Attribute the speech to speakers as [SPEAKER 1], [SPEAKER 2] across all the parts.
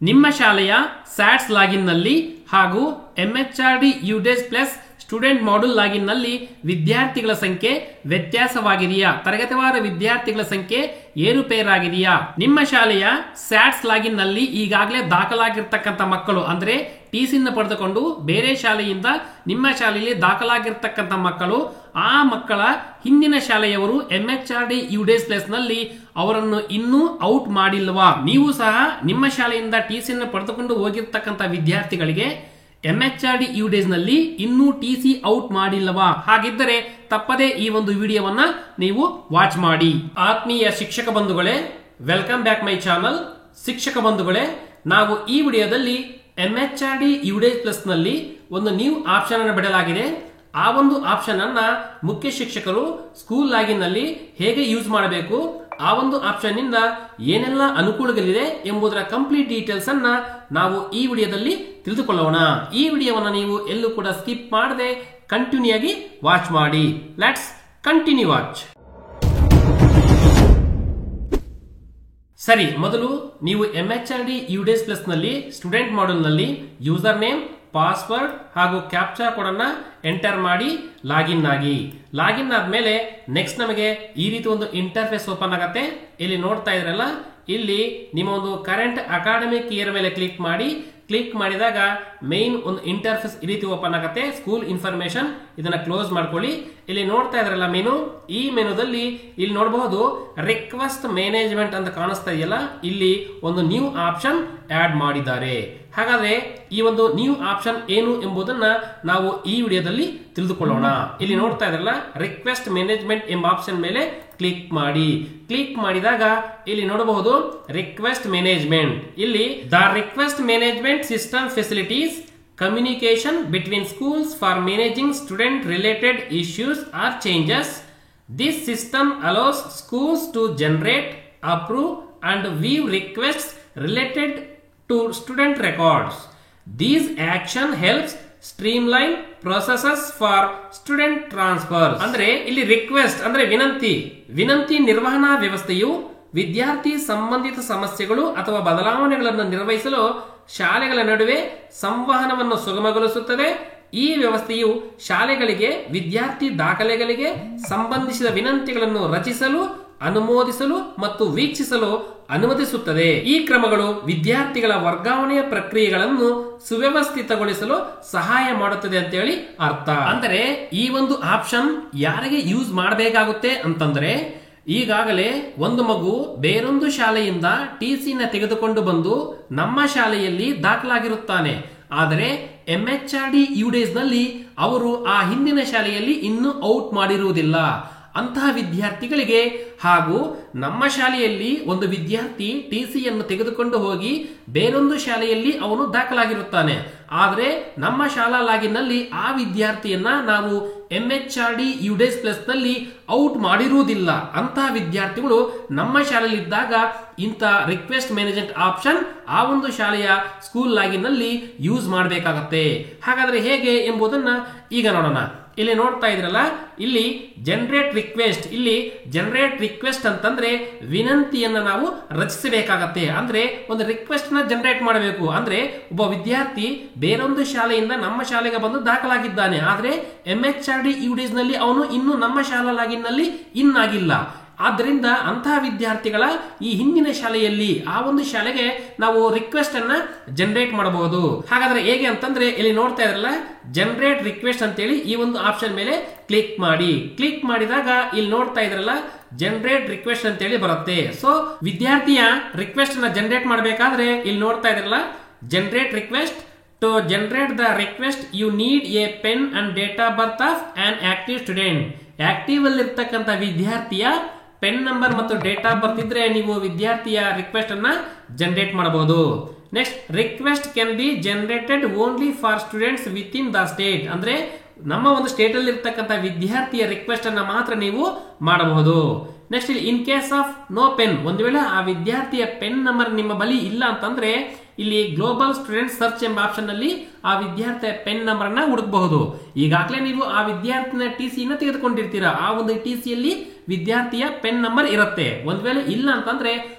[SPEAKER 1] ನಿಮ್ಮ ಶಾಲೆಯ ಸ್ಯಾಟ್ಸ್ ಲಾಗಿನ್ ನಲ್ಲಿ ಹಾಗೂ MHRD UDISE plus student module login ನಲ್ಲಿ ವಿದ್ಯಾರ್ಥಿಗಳ ಸಂಖ್ಯೆ ವ್ಯತ್ಯಾಸವಾಗಿದೆಯಾ? ತರಗತಿವಾರ ವಿದ್ಯಾರ್ಥಿಗಳ ಸಂಖ್ಯೆ ಏರುಪೇರಾಗಿದೆಯಾ? ನಿಮ್ಮ ಶಾಲೆಯ ಸ್ಯಾಟ್ಸ್ ಲಾಗಿನ್ ನಲ್ಲಿ ಈಗಾಗಲೇ ದಾಖಲಾಗಿರ್ತಕ್ಕಂಥ ಮಕ್ಕಳು ಅಂದ್ರೆ ಟಿಸಿಯನ್ನು ಪಡೆದುಕೊಂಡು ಬೇರೆ ಶಾಲೆಯಿಂದ ನಿಮ್ಮ ಶಾಲೆಯಲ್ಲಿ ದಾಖಲಾಗಿರ್ತಕ್ಕಂಥ ಮಕ್ಕಳು ಆ ಮಕ್ಕಳ ಹಿಂದಿನ ಶಾಲೆಯವರು ಎಂಎಚ್ಆರ್ಡಿ ಯುಡೇಸ್ ಪ್ಲಸ್ ನಲ್ಲಿ ಅವರನ್ನು ಇನ್ನೂ ಔಟ್ ಮಾಡಿಲ್ವಾ? ನೀವು ಸಹ ನಿಮ್ಮ ಶಾಲೆಯಿಂದ ಟಿಸಿಯನ್ನು ಪಡೆದುಕೊಂಡು ಹೋಗಿರ್ತಕ್ಕಂಥ ವಿದ್ಯಾರ್ಥಿಗಳಿಗೆ ಎಂಎಚ್ಆರ್ಡಿ ಯುಡೇಸ್ ನಲ್ಲಿ ಇನ್ನೂ ಟಿಸಿ ಔಟ್ ಮಾಡಿಲ್ಲವಾ? ಹಾಗಿದ್ದರೆ ತಪ್ಪದೇ ಈ ಒಂದು ವಿಡಿಯೋವನ್ನ ನೀವು ವಾಚ್ ಮಾಡಿ. ಆತ್ಮೀಯ ಶಿಕ್ಷಕ ಬಂಧುಗಳೇ, ವೆಲ್ಕಮ್ ಬ್ಯಾಕ್ ಮೈ ಚಾನಲ್. ಶಿಕ್ಷಕ ಬಂಧುಗಳೇ, ನಾವು ಈ ವಿಡಿಯೋದಲ್ಲಿ ಎಂಎಚ್ಆರ್ಡಿ ಯುಡೇಸ್ ಪ್ಲಸ್ ನಲ್ಲಿ ಒಂದು ನ್ಯೂ ಆಪ್ಷನ್ ಅನ್ನು ಬಿಡಲಾಗಿದೆ. ಆ ಒಂದು ಆಪ್ಷನ್ ಅನ್ನ ಮುಖ್ಯ ಶಿಕ್ಷಕರು ಸ್ಕೂಲ್ ಲಾಗಿನ್ ನಲ್ಲಿ ಹೇಗೆ ಯೂಸ್ ಮಾಡಬೇಕು, ಆ ಒಂದು ಆಪ್ಷನ್ ಇಂದ ಏನೆಲ್ಲ ಅನುಕೂಲಗಳಿದೆ ಎಂಬುದರ ಕಂಪ್ಲೀಟ್ ಡೀಟೇಲ್ಸ್ ಅನ್ನ ನಾವು ಈ ವಿಡಿಯೋದಲ್ಲಿ ತಿಳಿದುಕೊಳ್ಳೋಣ. ಈ ವಿಡಿಯೋವನ್ನು ನೀವು ಎಲ್ಲೂ ಕೂಡ ಸ್ಕಿಪ್ ಮಾಡದೆ ಕಂಟಿನ್ಯೂ ಆಗಿ ವಾಚ್ ಮಾಡಿ. Let's continue watch. ಸರಿ, ಮೊದಲು ನೀವು ಎಂಎಚ್ಆರ್ಡಿ ಯುಡೇಸ್ ಪ್ಲಸ್ ನಲ್ಲಿ ಸ್ಟೂಡೆಂಟ್ ಮಾಡ್ಯೂಲ್ ನಲ್ಲಿ ಯೂಸರ್ ನೇಮ್, ಪಾಸ್ವರ್ಡ್ ಹಾಗೂ ಕ್ಯಾಪ್ಚಾ ಕೋಡ್ ಅನ್ನ ಎಂಟರ್ ಮಾಡಿ ಲಾಗಿನ್ ಆಗಿ. ಲಾಗಿನ್ ಆದ್ಮೇಲೆ ನೆಕ್ಸ್ಟ್ ನಮಗೆ ಈ ರೀತಿ ಒಂದು ಇಂಟರ್ಫೇಸ್ ಓಪನ್ ಆಗುತ್ತೆ. ಇಲ್ಲಿ ನೋಡ್ತಾ ಇದ್ರಲ್ಲ, ಇಲ್ಲಿ ನಿಮ್ಮ ಒಂದು ಕರೆಂಟ್ ಅಕಾಡೆಮಿಕ್ ಇಯರ್ ಮೇಲೆ ಕ್ಲಿಕ್ ಮಾಡಿ. ಕ್ಲಿಕ್ ಮಾಡಿದಾಗ ಮೇನ್ ಒಂದು ಇಂಟರ್ಫೇಸ್ ಈ ರೀತಿ ಓಪನ್ ಆಗುತ್ತೆ. ಸ್ಕೂಲ್ ಇನ್ಫಾರ್ಮೇಶನ್ ಇದನ್ನ ಕ್ಲೋಸ್ ಮಾಡ್ಕೊಳ್ಳಿ. ಇಲ್ಲಿ ನೋಡ್ತಾ ಇದ್ರಲ್ಲ ಮೆನು, ಈ ಮೆನುದಲ್ಲಿ ಇಲ್ಲಿ ನೋಡಬಹುದು ರಿಕ್ವೆಸ್ಟ್ ಮ್ಯಾನೇಜ್ಮೆಂಟ್ ಅಂತ ಕಾಣಿಸ್ತಾ ಇದೆಯಲ್ಲ, ಇಲ್ಲಿ ಒಂದು ನ್ಯೂ ಆಪ್ಷನ್ ಆಡ್ ಮಾಡಿದ್ದಾರೆ. ಹಾಗಾದ್ರೆ ಈ ಒಂದು ನ್ಯೂ ಆಪ್ಷನ್ ಏನು ಎಂಬುದನ್ನ ನಾವು ಈ ವಿಡಿಯೋದಲ್ಲಿ ತಿಳಿದುಕೊಳ್ಳೋಣ. ಇಲ್ಲಿ ನೋಡ್ತಾ ಇದ್ರಲ್ಲ ರಿಕ್ವೆಸ್ಟ್ ಮ್ಯಾನೇಜ್ಮೆಂಟ್ ಎಂಬ ಆಪ್ಷನ್ ಮೇಲೆ ಕ್ಲಿಕ್ ಮಾಡಿ. ಕ್ಲಿಕ್ ಮಾಡಿದಾಗ ಇಲ್ಲಿ ನೋಡಬಹುದು ರಿಕ್ವೆಸ್ಟ್ ಮ್ಯಾನೇಜ್ಮೆಂಟ್. ಇಲ್ಲಿ the request management system facilities communication between schools for managing student related issues or changes. This system allows schools to generate, approve and view requests related to student records. These action helps streamline processes for student transfers. ಅಂದ್ರೆ ಇಲ್ಲಿ request ಅಂದ್ರೆ ವಿನಂತಿ ನಿರ್ವಹಣಾ ವ್ಯವಸ್ಥೆಯು ವಿದ್ಯಾರ್ಥಿ ಸಂಬಂಧಿತ ಸಮಸ್ಯೆಗಳು ಅಥವಾ ಬದಲಾವಣೆಗಳನ್ನು ನಿರ್ವಹಿಸಲು ಶಾಲೆಗಳ ನಡುವೆ ಸಂವಹನವನ್ನು ಸುಗಮಗೊಳಿಸುತ್ತದೆ. ಈ ವ್ಯವಸ್ಥೆಯು ಶಾಲೆಗಳಿಗೆ ವಿದ್ಯಾರ್ಥಿ ದಾಖಲೆಗಳಿಗೆ ಸಂಬಂಧಿಸಿದ ವಿನಂತಿಗಳನ್ನು ರಚಿಸಲು, ಅನುಮೋದಿಸಲು ಮತ್ತು ವೀಕ್ಷಿಸಲು ಅನುಮತಿಸುತ್ತದೆ. ಈ ಕ್ರಮಗಳು ವಿದ್ಯಾರ್ಥಿಗಳ ವರ್ಗಾವಣೆಯ ಪ್ರಕ್ರಿಯೆಗಳನ್ನು ಸುವ್ಯವಸ್ಥಿತಗೊಳಿಸಲು ಸಹಾಯ ಮಾಡುತ್ತದೆ ಅಂತ ಹೇಳಿ ಅರ್ಥ. ಅಂದರೆ ಈ ಒಂದು ಆಪ್ಷನ್ ಯಾರಿಗೆ ಯೂಸ್ ಮಾಡಬೇಕಾಗುತ್ತೆ ಅಂತಂದ್ರೆ, ಈಗಾಗಲೇ ಒಂದು ಮಗು ಬೇರೊಂದು ಶಾಲೆಯಿಂದ ಟಿಸಿನ ತೆಗೆದುಕೊಂಡು ಬಂದು ನಮ್ಮ ಶಾಲೆಯಲ್ಲಿ ದಾಖಲಾಗಿರುತ್ತಾನೆ. ಆದರೆ ಎಂಎಚ್ಆರ್ಡಿ ಯುಡೇಸ್ ನಲ್ಲಿ ಅವರು ಆ ಹಿಂದಿನ ಶಾಲೆಯಲ್ಲಿ ಇನ್ನೂ ಔಟ್ ಮಾಡಿರುವುದಿಲ್ಲ. ಅಂತಹ ವಿದ್ಯಾರ್ಥಿಗಳಿಗೆ ಹಾಗೂ ನಮ್ಮ ಶಾಲೆಯಲ್ಲಿ ಒಂದು ವಿದ್ಯಾರ್ಥಿ ಟಿಸಿಯನ್ನು ತೆಗೆದುಕೊಂಡು ಹೋಗಿ ಬೇರೊಂದು ಶಾಲೆಯಲ್ಲಿ ಅವನು ದಾಖಲಾಗಿರುತ್ತಾನೆ. ಆದರೆ ನಮ್ಮ ಶಾಲಾ ಲಾಗಿನ್ ನಲ್ಲಿ ಆ ವಿದ್ಯಾರ್ಥಿಯನ್ನ ನಾವು ಎಂಎಚ್ಆರ್ಡಿ ಯುಡೇಸ್ ಪ್ಲಸ್ ನಲ್ಲಿ ಔಟ್ ಮಾಡಿರುವುದಿಲ್ಲ. ಅಂತಹ ವಿದ್ಯಾರ್ಥಿಗಳು ನಮ್ಮ ಶಾಲೆಯಲ್ಲಿ ಇದ್ದಾಗ ಇಂಥ ರಿಕ್ವೆಸ್ಟ್ ಮ್ಯಾನೇಜ್ಮೆಂಟ್ ಆಪ್ಷನ್ ಆ ಒಂದು ಶಾಲೆಯ ಸ್ಕೂಲ್ ಲಾಗಿನ್ ನಲ್ಲಿ ಯೂಸ್ ಮಾಡಬೇಕಾಗತ್ತೆ. ಹಾಗಾದ್ರೆ ಹೇಗೆ ಎಂಬುದನ್ನ ಈಗ ನೋಡೋಣ. ಇಲ್ಲಿ ನೋಡ್ತಾ ಇದ್ರಲ್ಲ, ಇಲ್ಲಿ ಜನರೇಟ್ ರಿಕ್ವೆಸ್ಟ್. ಇಲ್ಲಿ ಜನರೇಟ್ ರಿಕ್ವೆಸ್ಟ್ ಅಂತಂದ್ರೆ ವಿನಂತಿಯನ್ನ ನಾವು ರಚಿಸಬೇಕಾಗತ್ತೆ. ಅಂದ್ರೆ ಒಂದು ರಿಕ್ವೆಸ್ಟ್ ನ ಜನರೇಟ್ ಮಾಡಬೇಕು. ಅಂದ್ರೆ ಒಬ್ಬ ವಿದ್ಯಾರ್ಥಿ ಬೇರೊಂದು ಶಾಲೆಯಿಂದ ನಮ್ಮ ಶಾಲೆಗೆ ಬಂದು ದಾಖಲಾಗಿದ್ದಾನೆ. ಆದ್ರೆ ಎಂಎಚ್ಆರ್ಡಿ ಯುಡೇಸ್ ನಲ್ಲಿ ಅವನು ಇನ್ನು ನಮ್ಮ ಶಾಲಾ ಲಾಗಿನ್ ನಲ್ಲಿ ಇನ್ ಆಗಿಲ್ಲ. ಆದ್ದರಿಂದ ಅಂತಹ ವಿದ್ಯಾರ್ಥಿಗಳ ಈ ಹಿಂದಿನ ಶಾಲೆಯಲ್ಲಿ ಆ ಒಂದು ಶಾಲೆಗೆ ನಾವು ರಿಕ್ವೆಸ್ಟ್ ಅನ್ನ ಜನರೇಟ್ ಮಾಡಬಹುದು. ಹಾಗಾದ್ರೆ ಹೇಗೆ ಅಂತಂದ್ರೆ ಇಲ್ಲಿ ನೋಡ್ತಾ ಇದ್ರಲ್ಲ ಜನರೇಟ್ ರಿಕ್ವೆಸ್ಟ್ ಅಂತೇಳಿ ಈ ಒಂದು ಆಪ್ಷನ್ ಮೇಲೆ ಕ್ಲಿಕ್ ಮಾಡಿ. ಕ್ಲಿಕ್ ಮಾಡಿದಾಗ ಇಲ್ಲಿ ನೋಡ್ತಾ ಇದ್ರಲ್ಲ ಜನರೇಟ್ ರಿಕ್ವೆಸ್ಟ್ ಅಂತೇಳಿ ಬರುತ್ತೆ. ಸೊ ವಿದ್ಯಾರ್ಥಿಯ ರಿಕ್ವೆಸ್ಟ್ ಅನ್ನ ಜನರೇಟ್ ಮಾಡಬೇಕಾದ್ರೆ ಇಲ್ಲಿ ನೋಡ್ತಾ ಇದ್ರಲ್ಲ generate request. To generate the request you need a pen and date of birth of an active student. Active ಅಲ್ಲಿ ಇರ್ತಕ್ಕಂಥ ವಿದ್ಯಾರ್ಥಿಯ ಪೆನ್ ನಂಬರ್ ಮತ್ತು ಡೇಟ್ ಆಫ್ ಬರ್ತ್ ಇದ್ರೆ ನೀವು ವಿದ್ಯಾರ್ಥಿಯ ರಿಕ್ವೆಸ್ಟ್ ಅನ್ನ ಜನರೇಟ್ ಮಾಡಬಹುದು. Next, request can be generated only for students with in the state. ಅಂದ್ರೆ ನಮ್ಮ ಒಂದು ಸ್ಟೇಟ್ ಅಲ್ಲಿ ಇರ್ತಕ್ಕಂಥ ವಿದ್ಯಾರ್ಥಿಯ ರಿಕ್ವೆಸ್ಟ್ ಅನ್ನ ಮಾತ್ರ ನೀವು ಮಾಡಬಹುದು. Next, in case of no pen, ಒಂದು ವೇಳೆ ಆ ವಿದ್ಯಾರ್ಥಿಯ ಪೆನ್ ನಂಬರ್ ನಿಮ್ಮ ಬಳಿ ಇಲ್ಲ ಅಂತಂದ್ರೆ ಇಲ್ಲಿ ಗ್ಲೋಬಲ್ ಸ್ಟೂಡೆಂಟ್ ಸರ್ಚ್ ಎಂಬ ಆಪ್ಷನ್ ನಲ್ಲಿ ಆ ವಿದ್ಯಾರ್ಥಿಯ ಪೆನ್ ನಂಬರ್ ಅನ್ನ ಹುಡುಕಬಹುದು. ಈಗಾಗಲೇ ನೀವು ಆ ವಿದ್ಯಾರ್ಥಿನ ಟಿಸಿಯನ್ನು ತೆಗೆದುಕೊಂಡಿರ್ತೀರಾ, ಆ ಒಂದು ಟಿಸಿಯಲ್ಲಿ ವಿದ್ಯಾರ್ಥಿಯ ಪೆನ್ ನಂಬರ್ ಇರುತ್ತೆ. ಒಂದ್ ವೇಳೆ ಇಲ್ಲ ಅಂತಂದ್ರೆ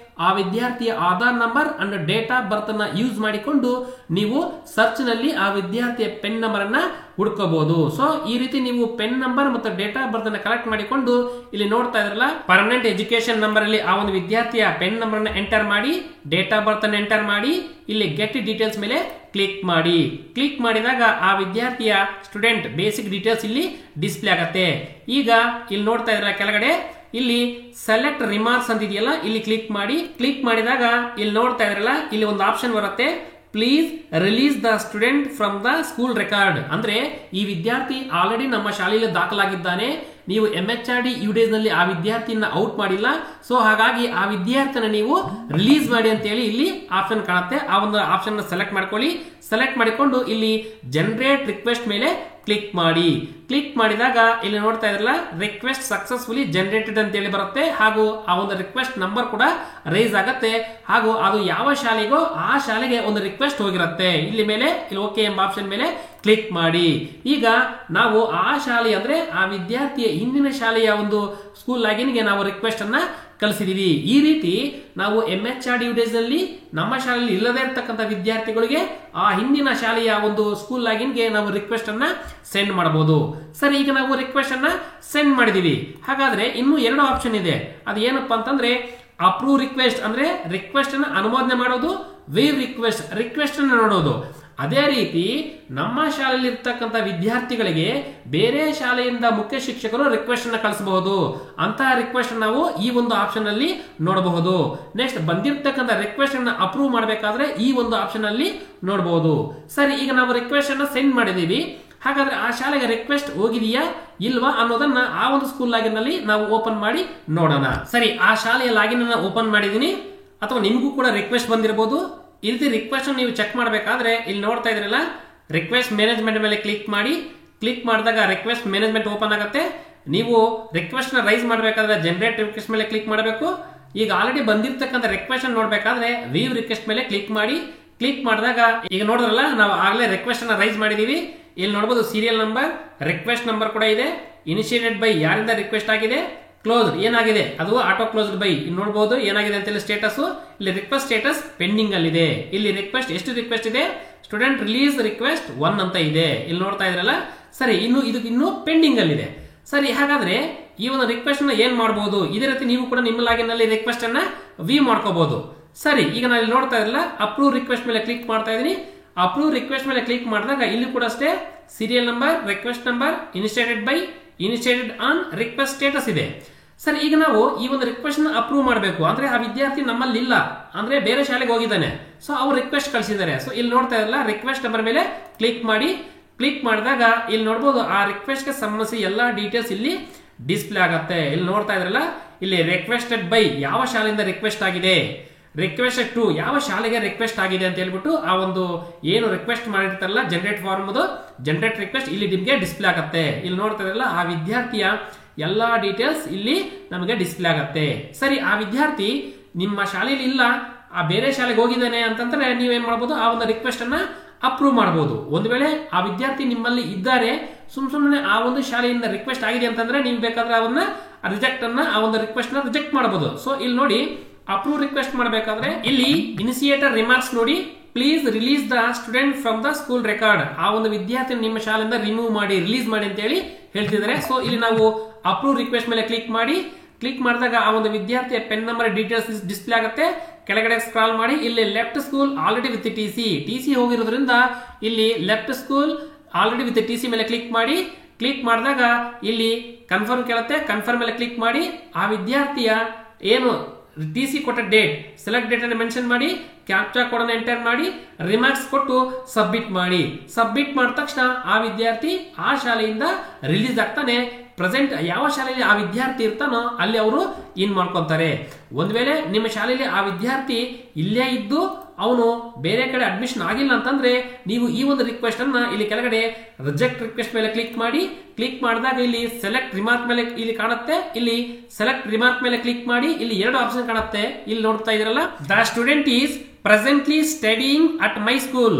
[SPEAKER 1] ಆ ವಿದ್ಯಾರ್ಥಿಯ Aadhaar number and date of birth ಅನ್ನ ಯೂಸ್ ಮಾಡಿಕೊಂಡು ನೀವು ಸರ್ಚ್ ನಲ್ಲಿ ಆ ವಿದ್ಯಾರ್ಥಿಯ ಪೆನ್ ನಂಬರ್ ಅನ್ನ ಹುಡ್ಕೋಬಹುದು. ಸೊ ಈ ರೀತಿ ನೀವು ಪೆನ್ ನಂಬರ್ ಮತ್ತು ಡೇಟ್ ಆಫ್ ಬರ್ತ್ ಅನ್ನ ಕಲೆಕ್ಟ್ ಮಾಡಿಕೊಂಡು ಇಲ್ಲಿ ನೋಡ್ತಾ ಇದ್ರಲ್ಲ ಪರ್ಮನೆಂಟ್ ಎಜುಕೇಶನ್ ನಂಬರ್ ಅಲ್ಲಿ ಆ ಒಂದು ವಿದ್ಯಾರ್ಥಿಯ ಪೆನ್ ನಂಬರ್ ಅನ್ನ ಎಂಟರ್ ಮಾಡಿ, ಡೇಟ್ ಆಫ್ ಬರ್ತ್ ಅನ್ನ ಎಂಟರ್ ಮಾಡಿ, ಇಲ್ಲಿ ಗೆಟ್ ಡೀಟೇಲ್ಸ್ ಮೇಲೆ ಕ್ಲಿಕ್ ಮಾಡಿ. ಕ್ಲಿಕ್ ಮಾಡಿದಾಗ ಆ ವಿದ್ಯಾರ್ಥಿಯ ಸ್ಟೂಡೆಂಟ್ ಬೇಸಿಕ್ ಡೀಟೇಲ್ಸ್ ಇಲ್ಲಿ ಡಿಸ್ಪ್ಲೇ ಆಗತ್ತೆ. ಈಗ ಇಲ್ಲಿ ನೋಡ್ತಾ ಇದ್ರ ಕೆಳಗಡೆ ಇಲ್ಲಿ ಸೆಲೆಕ್ಟ್ ರಿಮಾರ್ಕ್ಸ್ ಅಂತ ಇದೆಯಲ್ಲ, ಇಲ್ಲಿ ಕ್ಲಿಕ್ ಮಾಡಿ. ಕ್ಲಿಕ್ ಮಾಡಿದಾಗ ಇಲ್ಲಿ ನೋಡ್ತಾ ಇದ್ರಲ್ಲ ಇಲ್ಲಿ ಒಂದು ಆಪ್ಷನ್ ಬರುತ್ತೆ, please release the student from the school record. ಅಂದ್ರೆ ಈ ವಿದ್ಯಾರ್ಥಿ ಆಲ್ರೆಡಿ ನಮ್ಮ ಶಾಲೆಯಲ್ಲಿ ದಾಖಲಾಗಿದ್ದಾನೆ, ನೀವು MHRD UDays ನಲ್ಲಿ ಆ ವಿದ್ಯಾರ್ಥಿಯನ್ನ ಔಟ್ ಮಾಡಿಲ್ಲ. ಸೊ ಹಾಗಾಗಿ ಆ ವಿದ್ಯಾರ್ಥಿನ ನೀವು ರಿಲೀಸ್ ಮಾಡಿ ಅಂತ ಹೇಳಿ ಇಲ್ಲಿ ಆಪ್ಷನ್ ಕಾಣುತ್ತೆ. ಆ ಒಂದು ಆಪ್ಷನ್ ಸೆಲೆಕ್ಟ್ ಮಾಡ್ಕೊಳ್ಳಿ. ಸೆಲೆಕ್ಟ್ ಮಾಡಿಕೊಂಡು ಇಲ್ಲಿ ಜನರೇಟ್ ರಿಕ್ವೆಸ್ಟ್ ಮೇಲೆ ಕ್ಲಿಕ್ ಮಾಡಿ. ಕ್ಲಿಕ್ ಮಾಡಿದಾಗ ಇಲ್ಲಿ ನೋಡ್ತಾ ಇದ್ರಲ್ಲ ರಿಕ್ವೆಸ್ಟ್ ಸಕ್ಸಸ್ಫುಲಿ ಜನರೇಟೆಡ್ ಅಂತ ಹೇಳಿ ಬರುತ್ತೆ, ಹಾಗೂ ಆ ಒಂದು ರಿಕ್ವೆಸ್ಟ್ ನಂಬರ್ ಕೂಡ ರೈಸ್ ಆಗುತ್ತೆ, ಹಾಗೂ ಅದು ಯಾವ ಶಾಲೆಗೋ ಆ ಶಾಲೆಗೆ ಒಂದು ರಿಕ್ವೆಸ್ಟ್ ಹೋಗಿರುತ್ತೆ. ಇಲ್ಲಿ ಮೇಲೆ ಇಲ್ಲಿ ಓಕೆ ಎಂಬ ಆಪ್ಷನ್ ಮೇಲೆ ಕ್ಲಿಕ್ ಮಾಡಿ. ಈಗ ನಾವು ಆ ಶಾಲೆ ಅಂದ್ರೆ ಆ ವಿದ್ಯಾರ್ಥಿಯ ಹಿಂದಿನ ಶಾಲೆಯ ಒಂದು ಸ್ಕೂಲ್ ಲಾಗಿನ್ಗೆ ನಾವು ರಿಕ್ವೆಸ್ಟ್ ಅನ್ನ ಕಳಿಸಿದೀವಿ. ಈ ರೀತಿ ನಾವು MHRD UDays ನಲ್ಲಿ ನಮ್ಮ ಶಾಲೆಯಲ್ಲಿ ಇಲ್ಲದೇ ಇರತಕ್ಕಂಥ ವಿದ್ಯಾರ್ಥಿಗಳಿಗೆ ಆ ಹಿಂದಿನ ಶಾಲೆಯ ಒಂದು ಸ್ಕೂಲ್ ಲಾಗಿನ್ಗೆ ನಾವು ರಿಕ್ವೆಸ್ಟ್ ಅನ್ನ ಸೆಂಡ್ ಮಾಡಬಹುದು. ಸರಿ, ಈಗ ನಾವು ರಿಕ್ವೆಸ್ಟ್ ಅನ್ನ ಸೆಂಡ್ ಮಾಡಿದೀವಿ. ಹಾಗಾದ್ರೆ ಇನ್ನು ಎರಡು ಆಪ್ಷನ್ ಇದೆ. ಅದು ಏನಪ್ಪಾ ಅಂತಂದ್ರೆ ಅಪ್ರೂವ್ ರಿಕ್ವೆಸ್ಟ್ ಅಂದ್ರೆ ರಿಕ್ವೆಸ್ಟ್ ಅನ್ನ ಅನುಮೋದನೆ ಮಾಡೋದು, ವೇವ್ ರಿಕ್ವೆಸ್ಟ್ ಅನ್ನ ನೋಡೋದು. ಅದೇ ರೀತಿ ನಮ್ಮ ಶಾಲೆಯಲ್ಲಿ ಇರ್ತಕ್ಕಂಥ ವಿದ್ಯಾರ್ಥಿಗಳಿಗೆ ಬೇರೆ ಶಾಲೆಯಿಂದ ಮುಖ್ಯ ಶಿಕ್ಷಕರು ರಿಕ್ವೆಸ್ಟ್ ಅನ್ನ ಕಳಿಸಬಹುದು. ಅಂತಹ ರಿಕ್ವೆಸ್ಟ್ ನಾವು ಈ ಒಂದು ಆಪ್ಷನ್ ಅಲ್ಲಿ ನೋಡಬಹುದು. ನೆಕ್ಸ್ಟ್ ಬಂದಿರತಕ್ಕಂಥ ರಿಕ್ವೆಸ್ಟ್ ಅನ್ನ ಅಪ್ರೂವ್ ಮಾಡಬೇಕಾದ್ರೆ ಈ ಒಂದು ಆಪ್ಷನ್ ಅಲ್ಲಿ ನೋಡಬಹುದು. ಸರಿ, ಈಗ ನಾವು ರಿಕ್ವೆಸ್ಟ್ ಅನ್ನ ಸೆಂಡ್ ಮಾಡಿದೀವಿ. ಹಾಗಾದ್ರೆ ಆ ಶಾಲೆಗೆ ರಿಕ್ವೆಸ್ಟ್ ಹೋಗಿದೆಯಾ ಇಲ್ವಾ ಅನ್ನೋದನ್ನ ಆ ಒಂದು ಸ್ಕೂಲ್ ಲಾಗಿನ್ ನಲ್ಲಿ ನಾವು ಓಪನ್ ಮಾಡಿ ನೋಡೋಣ. ಸರಿ, ಆ ಶಾಲೆಯ ಲಾಗಿನ್ ಅನ್ನ ಓಪನ್ ಮಾಡಿದೀನಿ, ಅಥವಾ ನಿಮಗೂ ಕೂಡ ರಿಕ್ವೆಸ್ಟ್ ಬಂದಿರಬಹುದು. ಈ ರೀತಿ ರಿಕ್ವೆಸ್ಟ್ ನೀವು ಚೆಕ್ ಮಾಡಬೇಕಾದ್ರೆ ಇಲ್ಲಿ ನೋಡ್ತಾ ಇದ್ರಲ್ಲ ರಿಕ್ವೆಸ್ಟ್ ಮ್ಯಾನೇಜ್ಮೆಂಟ್ ಮೇಲೆ ಕ್ಲಿಕ್ ಮಾಡಿ. ಕ್ಲಿಕ್ ಮಾಡಿದಾಗ ರಿಕ್ವೆಸ್ಟ್ ಮ್ಯಾನೇಜ್ಮೆಂಟ್ ಓಪನ್ ಆಗುತ್ತೆ. ನೀವು ರಿಕ್ವೆಸ್ಟ್ ನ ರೈಸ್ ಮಾಡಬೇಕಾದ್ರೆ ಜನರೇಟ್ ರಿಕ್ವೆಸ್ಟ್ ಮೇಲೆ ಕ್ಲಿಕ್ ಮಾಡಬೇಕು. ಈಗ ಆಲ್ರೆಡಿ ಬಂದಿರತಕ್ಕಂಥ ರಿಕ್ವೆಸ್ಟ್ ಅನ್ನು ನೋಡಬೇಕಾದ್ರೆ ವೀವ್ ರಿಕ್ವೆಸ್ಟ್ ಮೇಲೆ ಕ್ಲಿಕ್ ಮಾಡಿ. ಕ್ಲಿಕ್ ಮಾಡಿದಾಗ ಈಗ ನೋಡಿದ್ರಲ್ಲ ನಾವು ಆಗಲೇ ರಿಕ್ವೆಸ್ಟ್ ಅನ್ನ ರೈಸ್ ಮಾಡಿದೀವಿ. ಇಲ್ಲಿ ನೋಡಬಹುದು ಸೀರಿಯಲ್ ನಂಬರ್, ರಿಕ್ವೆಸ್ಟ್ ನಂಬರ್ ಕೂಡ ಇದೆ, ಇನಿಷಿಯೇಟೆಡ್ ಬೈ ಯಾರಿಂದ ರಿಕ್ವೆಸ್ಟ್ ಆಗಿದೆ, ಕ್ಲೋಸ್ ಏನಾಗಿದೆ ಅದು ಆಟೋ ಕ್ಲೋಸ್ಡ್ ಬೈ. ಇಲ್ಲಿ ನೋಡಬಹುದು ಏನಾಗಿದೆ ಅಂತ ಹೇಳಿ ಸ್ಟೇಟಸ್. ಇಲ್ಲಿ ರಿಕ್ವೆಸ್ಟ್ ಸ್ಟೇಟಸ್ ಪೆಂಡಿಂಗ್ ಅಲ್ಲಿ ಇದೆ. ಇಲ್ಲಿ ರಿಕ್ವೆಸ್ಟ್ ಎಷ್ಟು ರಿಕ್ವೆಸ್ಟ್ ಇದೆ, ಸ್ಟೂಡೆಂಟ್ ರಿಲೀಸ್ ರಿಕ್ವೆಸ್ಟ್ 1 ಅಂತ ಇದೆ. ಇಲ್ಲಿ ನೋಡ್ತಾ ಇದ್ರಲ್ಲ. ಸರಿ, ಇನ್ನು ಪೆಂಡಿಂಗ್ ಅಲ್ಲಿ ಇದೆ. ಸರಿ, ಹಾಗಾದ್ರೆ ಈ ಒಂದು ರಿಕ್ವೆಸ್ಟ್ ನ ಏನ್ ಮಾಡಬಹುದು, ಇದೇ ರೀತಿ ನೀವು ಕೂಡ ನಿಮ್ಮ ಲಾಗಿನ್ ನಲ್ಲಿ ರಿಕ್ವೆಸ್ಟ್ ಅನ್ನ ವ್ಯೂ ಮಾಡ್ಕೋಬಹುದು. ಸರಿ, ಈಗ ನಾನು ಇಲ್ಲಿ ನೋಡ್ತಾ ಇದ್ರಲ್ಲ ಅಪ್ರೂವ್ ರಿಕ್ವೆಸ್ಟ್ ಮೇಲೆ ಕ್ಲಿಕ್ ಮಾಡ್ತಾ ಇದೀನಿ. ಅಪ್ರೂವ್ ರಿಕ್ವೆಸ್ಟ್ ಮೇಲೆ ಕ್ಲಿಕ್ ಮಾಡಿದಾಗ ಇಲ್ಲಿ ಕೂಡ ಅಷ್ಟೇ serial number, request number, initiated by, initiated on, request status ಇದೆ. ಸರಿ, ಈಗ ನಾವು ಈ ಒಂದು ರಿಕ್ವೆಸ್ಟ್ ನ ಅಪ್ರೂವ್ ಮಾಡಬೇಕು ಅಂದ್ರೆ ಆ ವಿದ್ಯಾರ್ಥಿ ನಮ್ಮಲ್ಲಿ ಇಲ್ಲ, ಅಂದ್ರೆ ಬೇರೆ ಶಾಲೆಗೆ ಹೋಗಿದ್ದಾನೆ. ಸೊ ಅವ್ರು ರಿಕ್ವೆಸ್ಟ್ ಕಳಿಸಿದ್ದಾರೆ. ಸೊ ಇಲ್ಲಿ ನೋಡ್ತಾ ಇರಲ್ಲ ರಿಕ್ವೆಸ್ಟ್ ನಂಬರ್ ಮೇಲೆ ಕ್ಲಿಕ್ ಮಾಡಿ. ಕ್ಲಿಕ್ ಮಾಡಿದಾಗ ಇಲ್ಲಿ ನೋಡಬಹುದು ಆ ರಿಕ್ವೆಸ್ಟ್ ಗೆ ಸಂಬಂಧಿಸಿ ಎಲ್ಲಾ ಡೀಟೇಲ್ಸ್ ಇಲ್ಲಿ ಡಿಸ್ಪ್ಲೇ ಆಗುತ್ತೆ. ಇಲ್ಲಿ ನೋಡ್ತಾ ಇದ್ರಲ್ಲ ಇಲ್ಲಿ ರಿಕ್ವೆಸ್ಟೆಡ್ ಬೈ ಯಾವ ಶಾಲೆಯಿಂದ ರಿಕ್ವೆಸ್ಟ್ ಆಗಿದೆ, ರಿಕ್ವೆಸ್ಟ್ ಟು ಯಾವ ಶಾಲೆಗೆ ರಿಕ್ವೆಸ್ಟ್ ಆಗಿದೆ ಅಂತ ಹೇಳ್ಬಿಟ್ಟು ಆ ಒಂದು ಏನು ರಿಕ್ವೆಸ್ಟ್ ಮಾಡಿರ್ತಾರಲ್ಲ ಜನರೇಟ್ ಫಾರ್ಮ್ ಜನರೇಟ್ ರಿಕ್ವೆಸ್ಟ್ ಇಲ್ಲಿ ನಿಮಗೆ ಡಿಸ್ಪ್ಲೇ ಆಗುತ್ತೆ. ಇಲ್ಲಿ ನೋಡ್ತಾ ಇರಲ್ಲ ಆ ವಿದ್ಯಾರ್ಥಿಯ ಎಲ್ಲಾ ಡೀಟೇಲ್ಸ್ ಇಲ್ಲಿ ನಮಗೆ ಡಿಸ್ಪ್ಲೇ ಆಗುತ್ತೆ. ಸರಿ, ಆ ವಿದ್ಯಾರ್ಥಿ ನಿಮ್ಮ ಶಾಲೆಯಲ್ಲಿ ಇಲ್ಲ, ಆ ಬೇರೆ ಶಾಲೆಗೆ ಹೋಗಿದ್ದಾನೆ ಅಂತಂದ್ರೆ ನೀವೇನ್ ಮಾಡಬಹುದು, ಆ ಒಂದು ರಿಕ್ವೆಸ್ಟ್ ಅನ್ನ ಅಪ್ರೂವ್ ಮಾಡಬಹುದು. ಒಂದು ವೇಳೆ ಆ ವಿದ್ಯಾರ್ಥಿ ನಿಮ್ಮಲ್ಲಿ ಇದ್ದಾರೆ, ಸುಮ್ಮನೆ ಆ ಒಂದು ಶಾಲೆಯಿಂದ ರಿಕ್ವೆಸ್ಟ್ ಆಗಿದೆ ಅಂತಂದ್ರೆ ನೀವು ಬೇಕಾದ್ರೆ ಅವನ್ನ ರಿಜೆಕ್ಟ್ ಅನ್ನ ಆ ಒಂದು ರಿಕ್ವೆಸ್ಟ್ ನ ರಿಜೆಕ್ಟ್ ಮಾಡಬಹುದು. ಸೊ ಇಲ್ಲಿ ನೋಡಿ ಅಪ್ರೂವ್ ರಿಕ್ವೆಸ್ಟ್ ಮಾಡಬೇಕಾದ್ರೆ ಇಲ್ಲಿ ಇನಿಷಿಯೇಟರ್ ರಿಮಾರ್ಕ್ಸ್ ನೋಡಿ, please release the student from the school record. ಆ ಒಂದು ವಿದ್ಯಾರ್ಥಿ ನಿಮ್ಮ ಶಾಲೆಯಿಂದ ರಿಮೂವ್ ಮಾಡಿ, ರಿಲೀಸ್ ಮಾಡಿ ಅಂತ ಹೇಳಿ ಹೇಳ್ತಿದ್ದಾರೆ. ಸೊ ಇಲ್ಲಿ ನಾವು ಅಪ್ರೂವ್ ರಿಕ್ವೆಸ್ಟ್ ಮೇಲೆ ಕ್ಲಿಕ್ ಮಾಡಿ. ಕ್ಲಿಕ್ ಮಾಡಿದಾಗ ಆ ಒಂದು ವಿದ್ಯಾರ್ಥಿಯ ಪೆನ್ ನಂಬರ್ ಡೀಟೇಲ್ಸ್ ಡಿಸ್ಪ್ಲೇ ಆಗುತ್ತೆ. ಕೆಳಗಡೆ ಸ್ಕ್ರಾಲ್ ಮಾಡಿ ಇಲ್ಲಿ left school already with TC ಹೋಗಿರೋದ್ರಿಂದ ಇಲ್ಲಿ left school already with TC ಮೇಲೆ ಕ್ಲಿಕ್ ಮಾಡಿ. ಕ್ಲಿಕ್ ಮಾಡಿದಾಗ ಇಲ್ಲಿ ಕನ್ಫರ್ಮ್ ಕೇಳುತ್ತೆ. ಕನ್ಫರ್ಮ್ ಮೇಲೆ ಕ್ಲಿಕ್ ಮಾಡಿ ಆ ವಿದ್ಯಾರ್ಥಿಯ ಏನು ಟಿಸಿ ಕೊಟ್ಟ ಡೇಟ್, ಸೆಲೆಕ್ಟ್ ಡೇಟ್ ಅನ್ನು ಮೆನ್ಷನ್ ಮಾಡಿ, ಕ್ಯಾಪ್ಚಾ ಕೋಡ್ ಅನ್ನು ಎಂಟರ್ ಮಾಡಿ, ರಿಮಾರ್ಕ್ಸ್ ಕೊಟ್ಟು ಸಬ್ಮಿಟ್ ಮಾಡಿ. ಸಬ್ಮಿಟ್ ಮಾಡಿದ ತಕ್ಷಣ ಆ ವಿದ್ಯಾರ್ಥಿ ಆ ಶಾಲೆಯಿಂದ ರಿಲೀಸ್ ಆಗ್ತಾನೆ. ಪ್ರೆಸೆಂಟ್ ಯಾವ ಶಾಲೆಯಲ್ಲಿ ಆ ವಿದ್ಯಾರ್ಥಿ ಇರ್ತಾನೋ ಅಲ್ಲಿ ಅವರು ಇನ್ ಮಾಡ್ಕೊಂತಾರೆ. ಒಂದ್ ವೇಳೆ ನಿಮ್ಮ ಶಾಲೆಯಲ್ಲಿ ಆ ವಿದ್ಯಾರ್ಥಿ ಇಲ್ಲೇ ಇದ್ದು ಅವನು ಬೇರೆ ಕಡೆ ಅಡ್ಮಿಷನ್ ಆಗಿಲ್ಲ ಅಂತಂದ್ರೆ ನೀವು ಈ ಒಂದು ರಿಕ್ವೆಸ್ಟ್ ಅನ್ನ ಇಲ್ಲಿ ಕೆಳಗಡೆ ರಿಜೆಕ್ಟ್ ರಿಕ್ವೆಸ್ಟ್ ಮೇಲೆ ಕ್ಲಿಕ್ ಮಾಡಿ. ಕ್ಲಿಕ್ ಮಾಡಿದಾಗ ಇಲ್ಲಿ ಸೆಲೆಕ್ಟ್ ರಿಮಾರ್ಕ್ ಮೇಲೆ ಇಲ್ಲಿ ಕಾಣುತ್ತೆ. ಇಲ್ಲಿ ಸೆಲೆಕ್ಟ್ ರಿಮಾರ್ಕ್ ಮೇಲೆ ಕ್ಲಿಕ್ ಮಾಡಿ. ಇಲ್ಲಿ ಎರಡು ಆಪ್ಷನ್ ಕಾಣುತ್ತೆ. ಇಲ್ಲಿ ನೋಡ್ತಾ ಇದ್ರಲ್ಲ, the student is presently studying at my school.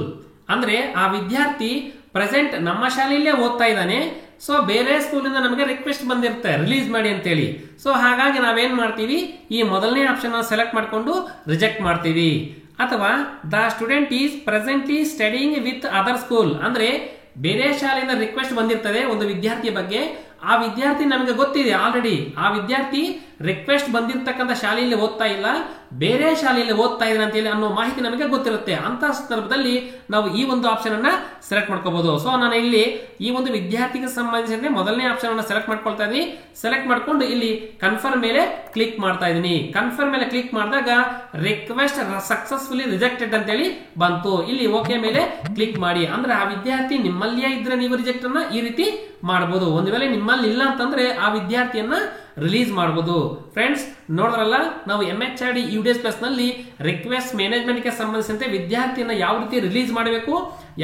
[SPEAKER 1] ಅಂದ್ರೆ ಆ ವಿದ್ಯಾರ್ಥಿ ಪ್ರೆಸೆಂಟ್ ನಮ್ಮ ಶಾಲೆಯಲ್ಲೇ ಓದ್ತಾ ಇದ್ದಾನೆ, ಸೊ ಬೇರೆ ಸ್ಕೂಲಿಂದ ನಮಗೆ ರಿಕ್ವೆಸ್ಟ್ ಬಂದಿರುತ್ತೆ ರಿಲೀಸ್ ಮಾಡಿ ಅಂತೇಳಿ. ಸೊ ಹಾಗಾಗಿ ನಾವೇನ್ ಮಾಡ್ತೀವಿ, ಈ ಮೊದಲನೇ ಆಪ್ಷನ್ ಸೆಲೆಕ್ಟ್ ಮಾಡಿಕೊಂಡು ರಿಜೆಕ್ಟ್ ಮಾಡ್ತೀವಿ. ಅಥವಾ the student is presently studying with other school, ಅಂದ್ರೆ ಬೇರೆ ಶಾಲೆಯಿಂದ ರಿಕ್ವೆಸ್ಟ್ ಬಂದಿರ್ತದೆ ಒಂದು ವಿದ್ಯಾರ್ಥಿ ಬಗ್ಗೆ, ಆ ವಿದ್ಯಾರ್ಥಿ ನಮಗೆ ಗೊತ್ತಿದೆ ಆಲ್ರೆಡಿ, ಆ ವಿದ್ಯಾರ್ಥಿ ರಿಕ್ವೆಸ್ಟ್ ಬಂದಿರತಕ್ಕಂಥ ಶಾಲೆಯಲ್ಲಿ ಓದ್ತಾ ಇಲ್ಲ, ಬೇರೆ ಶಾಲೆಯಲ್ಲಿ ಓದ್ತಾ ಇದ್ದಾನೆ ಅಂತ ಹೇಳಿ ಅನ್ನೋ ಮಾಹಿತಿ ನಮಗೆ ಗೊತ್ತಿರುತ್ತೆ. ಅಂತ ಸಂದರ್ಭದಲ್ಲಿ ನಾವು ಈ ಒಂದು ಆಪ್ಷನ್ ಅನ್ನ ಸೆಲೆಕ್ಟ್ ಮಾಡ್ಕೋಬಹುದು. ಸೊ ನಾನು ಇಲ್ಲಿ ಈ ಒಂದು ವಿದ್ಯಾರ್ಥಿಗೆ ಸಂಬಂಧಿಸಿದಂತೆ ಮೊದಲನೇ ಆಪ್ಷನ್ ಅನ್ನ ಸೆಲೆಕ್ಟ್ ಮಾಡ್ಕೊಳ್ತಾ ಇದೀನಿ. ಸೆಲೆಕ್ಟ್ ಮಾಡ್ಕೊಂಡು ಇಲ್ಲಿ ಕನ್ಫರ್ಮ್ ಮೇಲೆ ಕ್ಲಿಕ್ ಮಾಡ್ತಾ ಇದೀನಿ. ಕನ್ಫರ್ಮ್ ಮೇಲೆ ಕ್ಲಿಕ್ ಮಾಡಿದಾಗ ರಿಕ್ವೆಸ್ಟ್ ಸಕ್ಸಸ್ಫುಲಿ ರಿಜೆಕ್ಟೆಡ್ ಅಂತ ಹೇಳಿ ಬಂತು. ಇಲ್ಲಿ ಓಕೆ ಮೇಲೆ ಕ್ಲಿಕ್ ಮಾಡಿ. ಅಂದ್ರೆ ಆ ವಿದ್ಯಾರ್ಥಿ ನಿಮ್ಮಲ್ಲಿಯೇ ಇದ್ರೆ ನೀವು ರಿಜೆಕ್ಟ್ ಅನ್ನ ಈ ರೀತಿ ಮಾಡಬಹುದು. ಒಂದು ವೇಳೆ ನಿಮ್ಮಲ್ಲಿ ಇಲ್ಲ ಅಂತಂದ್ರೆ ಆ ವಿದ್ಯಾರ್ಥಿಯನ್ನ ರಿಲೀಸ್ ಮಾಡಬಹುದು. ಫ್ರೆಂಡ್ಸ್ ನೋಡಿದ್ರಲ್ಲ, ನಾವು MHRD UDS Plus ನಲ್ಲಿ ರಿಕ್ವೆಸ್ಟ್ ಮ್ಯಾನೇಜ್ಮೆಂಟ್ ಗೆ ಸಂಬಂಧಿಸಿದಂತೆ ವಿದ್ಯಾರ್ಥಿಯನ್ನ ಯಾವ ರೀತಿ ರಿಲೀಸ್ ಮಾಡಬೇಕು,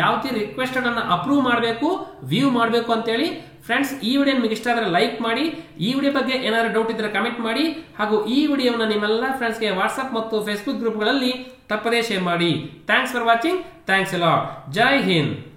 [SPEAKER 1] ಯಾವ ರೀತಿ ರಿಕ್ವೆಸ್ಟ್ ಅನ್ನ ಅಪ್ರೂವ್ ಮಾಡಬೇಕು, ವ್ಯೂ ಮಾಡಬೇಕು ಅಂತ ಹೇಳಿ. ಫ್ರೆಂಡ್ಸ್ ಈ ವಿಡಿಯೋ ನಿಮಗೆ ಇಷ್ಟ ಆದರೆ ಲೈಕ್ ಮಾಡಿ, ಈ ವಿಡಿಯೋ ಬಗ್ಗೆ ಏನಾದರೂ ಡೌಟ್ ಇದ್ರೆ ಕಮೆಂಟ್ ಮಾಡಿ, ಹಾಗೂ ಈ ವಿಡಿಯೋವನ್ನು ನಿಮ್ಮೆಲ್ಲ ಫ್ರೆಂಡ್ಸ್ಗೆ ವಾಟ್ಸ್ಆಪ್ ಮತ್ತು ಫೇಸ್ಬುಕ್ ಗ್ರೂಪ್ಗಳಲ್ಲಿ ತಪ್ಪದೇ ಶೇರ್ ಮಾಡಿ. Thanks for watching. Thanks A lot. Jai Hind.